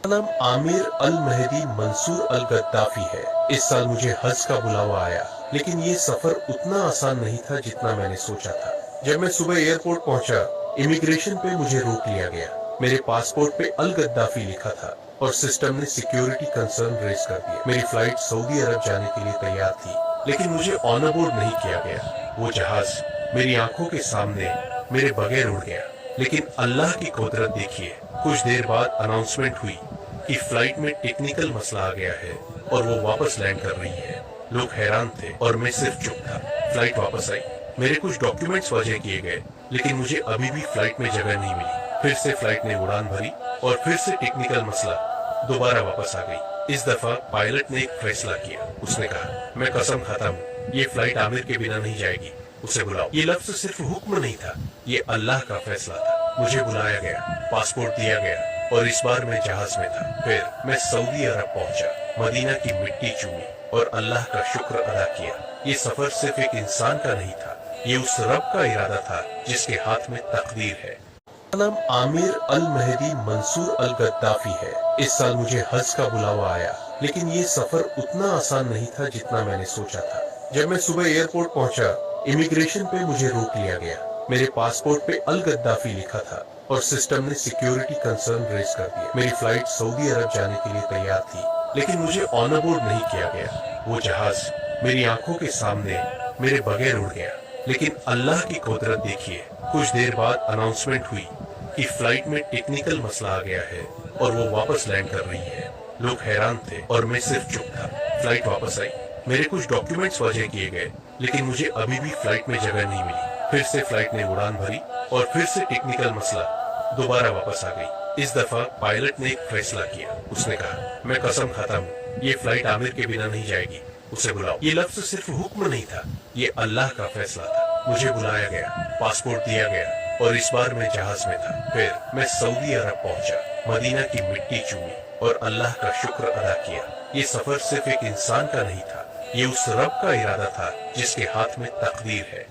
नाम आमिर अल महदी मंसूर अल गद्दाफी है। इस साल मुझे हज का बुलावा आया, लेकिन ये सफर उतना आसान नहीं था जितना मैंने सोचा था। जब मैं सुबह एयरपोर्ट पहुंचा, इमिग्रेशन पे मुझे रोक लिया गया। मेरे पासपोर्ट पे अल गद्दाफी लिखा था और सिस्टम ने सिक्योरिटी कंसर्न रेज कर दिया। मेरी फ्लाइट सऊदी अरब जाने के लिए तैयार थी, लेकिन मुझे ऑन बोर्ड नहीं किया गया। वो जहाज मेरी आंखों के सामने मेरे बगैर उड़ गया। लेकिन अल्लाह की कुदरत देखिए, कुछ देर बाद अनाउंसमेंट हुई कि फ्लाइट में टेक्निकल मसला आ गया है और वो वापस लैंड कर रही है। लोग हैरान थे और मैं सिर्फ चुप था। फ्लाइट वापस आई, मेरे कुछ डॉक्यूमेंट्स वजह किए गए, लेकिन मुझे अभी भी फ्लाइट में जगह नहीं मिली। फिर से फ्लाइट ने उड़ान भरी और फिर से टेक्निकल मसला दोबारा वापस आ गई। इस दफा पायलट ने एक फैसला किया। उसने कहा, मैं कसम खाता हूँ ये फ्लाइट आमिर के बिना नहीं जाएगी, उसे बुलाओ। ये लफ्ज सिर्फ हुक्म नहीं था, ये अल्लाह का फैसला था। मुझे बुलाया गया, पासपोर्ट दिया गया और इस बार मैं जहाज में था। फिर मैं सऊदी अरब पहुंचा, मदीना की मिट्टी चूमी और अल्लाह का शुक्र अदा किया। ये सफर सिर्फ एक इंसान का नहीं था, ये उस रब का इरादा था जिसके हाथ में तकदीर है। नाम आमिर अल महदी मंसूर अल गद्दाफी है। इस साल मुझे हज का बुलावा आया, लेकिन ये सफर उतना आसान नहीं था जितना मैंने सोचा था। जब मैं सुबह एयरपोर्ट पहुंचा, इमिग्रेशन पे मुझे रोक लिया गया। मेरे पासपोर्ट पे अल गद्दाफी लिखा था और सिस्टम ने सिक्योरिटी कंसर्न रेज कर दिया। मेरी फ्लाइट सऊदी अरब जाने के लिए तैयार थी, लेकिन मुझे ऑन बोर्ड नहीं किया गया। वो जहाज मेरी आंखों के सामने मेरे बगैर उड़ गया। लेकिन अल्लाह की कुदरत देखिए, कुछ देर बाद अनाउंसमेंट हुई कि फ्लाइट में टेक्निकल मसला आ गया है और वो वापस लैंड कर रही है। लोग हैरान थे और मैं सिर्फ चुप था। फ्लाइट वापस आई, मेरे कुछ डॉक्यूमेंट्स वजह किए गए, लेकिन मुझे अभी भी फ्लाइट में जगह नहीं मिली। फिर से फ्लाइट ने उड़ान भरी और फिर से टेक्निकल मसला दोबारा वापस आ गई। इस दफा पायलट ने एक फैसला किया। उसने कहा, मैं कसम खाता हूँ ये फ्लाइट आमिर के बिना नहीं जाएगी, उसे बुलाओ। ये लफ्ज सिर्फ हुक्म नहीं था, ये अल्लाह का फैसला था। मुझे बुलाया गया, पासपोर्ट दिया गया और इस बार मैं जहाज में था। फिर मैं सऊदी अरब पहुंचा, मदीना की मिट्टी चूमी और अल्लाह का शुक्र अदा किया। ये सफर सिर्फ एक इंसान का नहीं था, ये उस रब का इरादा था जिसके हाथ में तकदीर है।